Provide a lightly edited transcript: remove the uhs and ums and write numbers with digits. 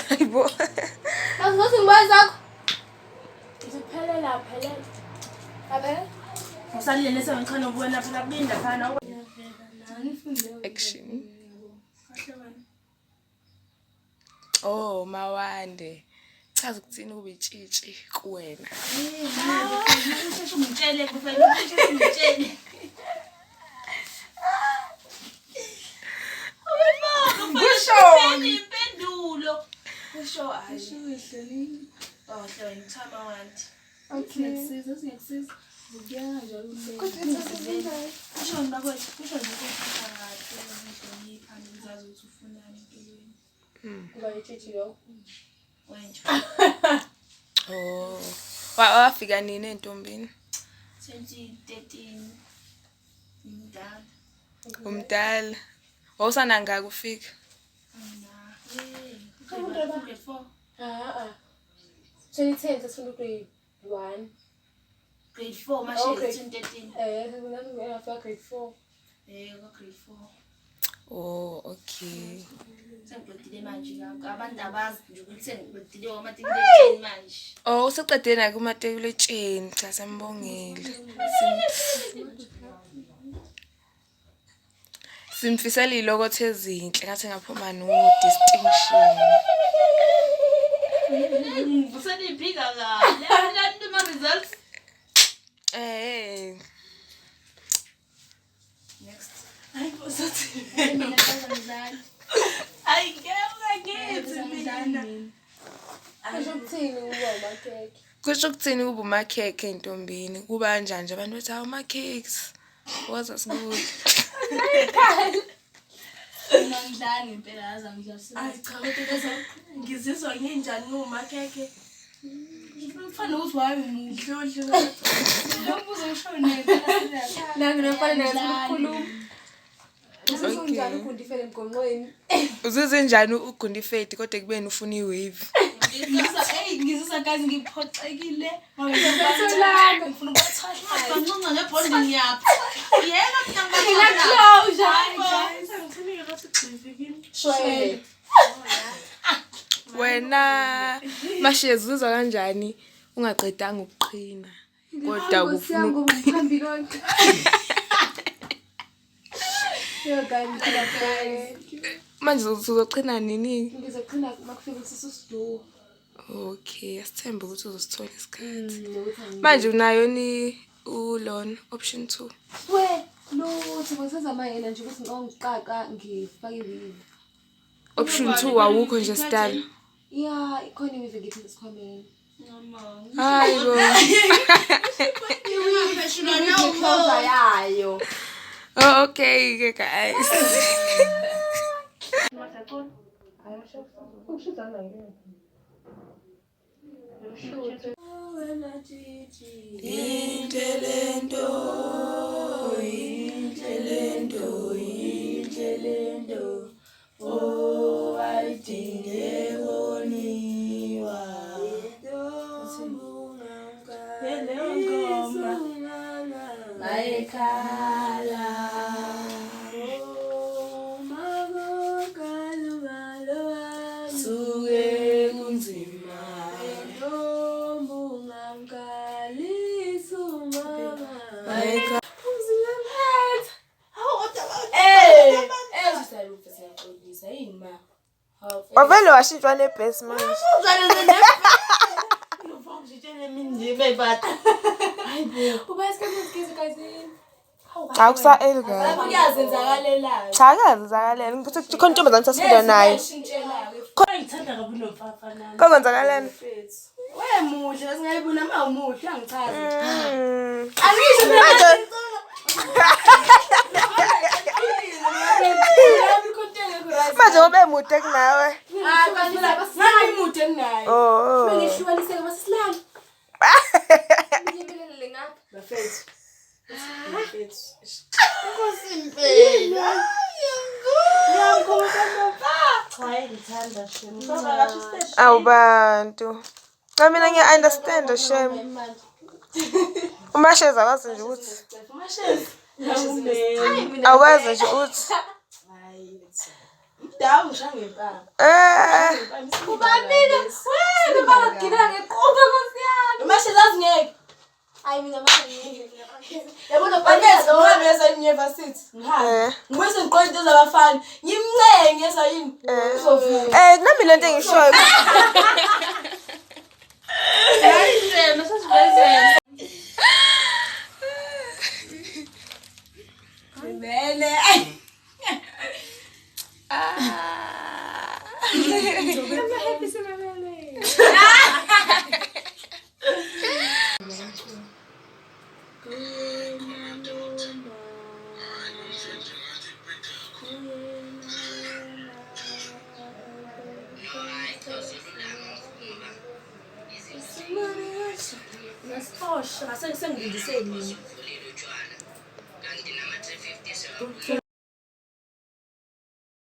Hayibo. Action. Oh, mawande. Chaza ukuthini kube itshitshi kuwena. Oh. Wafika nini entombini? 2013. Umdala. Wawusana ngaka ufika? Grade 2010 sasifunda grade 1. Grade 4 manje 2013. Ngafika grade 4. Grade 4. Oh, okay. Sengiqedile manje abantu abazi nje ukuthi sengiqedile amatikile manje. Oh, useqedile na kumatekuletsheni, cha sambongile. Simfisela ilokothe ezinhle ngathi ngaphuma no distinction. Useniphika kahle. Lana ma results. Next. Hayi bosathi. Kusho ukuthini kuba umakhekhe entombini? Kuba kanjani nje abantu bethi awu ma-cakes. Waza sibuye. Ngidlani impela yazi angizasizwa. Hayi cha kodwa ngizizwa nginjani ngomakhekhe. Mfana ukuthi waye umudlodlo. Ngombuzo ushone phela. Nangifana nakukhuluma. Uzizunjani uGundifele eMgonqweni? Uzuze njani uGundifele kodwa kubeni ufuna iwave? Ngizisa kazi ngiphoxekile ngoba ngifuna ukuthatha Kanqonqa ngebhondi ngiyapha. Yena closure. Ngithini ngathi kufikile. Shwele. Wena mashe zuzwa kanjani ungaqedanga ukuqhina kodwa ufuna ukuphambi konke. Guys. Manje uzoqhina nini? Ngizoqhina makufika usisusiduo. Okay, asithembe ukuthi uzosithola isikhathi. Manje unayo ni loan option 2. Lutho ngisazama yena nje ukuthi ngiqaqa ngifake iwili. Option 2 awukho nje style. Yeah, ikhona iwili ngithi isikhwameni. Hayibo. Closure yayo. Oh, okay, ke guys. Intelendo. Oh, ayidinge boniwa. Maekala. Suke kunzima. Maekala. Wavele washintshwa nebhesi manje. Akusa elga. Kuyazenzakalelayo. Cha akazenzakalela. Ngithi khona intombazane sasifunda nayo. Ngithanda kabi nomfafanana. Kazenzakaleni. Wemuhle singayibona mawumuhle angichazi. Angisho manje. Manje ube mude kunawe. Ngani mude kunaye. Oh. Ngihlukaniseke masisilala. Ngiyibelele ngapha. Bafethu. Bafethu. Kusimpela. Hayi ngithanda shemu. Awubantu. Mina ngiya understand shem. Umashezi akwazi nje ukuthi. Umashezi. Awazi nje ukuthi. Hayi. Dawu ngisho ngempama. Ubabini, wena bangagila ngeqhuba nkosiyami. Umashezi azingeke. Hayi mina manje Yabona bhaneza uhambe yesa university. Ngihambe. Ngibuye sengiqonda into zabafana. Ngimncenge yesa yini? Uzovuka. Nami lento engishoyo. hayi masasibezela. Vele. Happy sinabele. Nasihosha, sengidindiseni.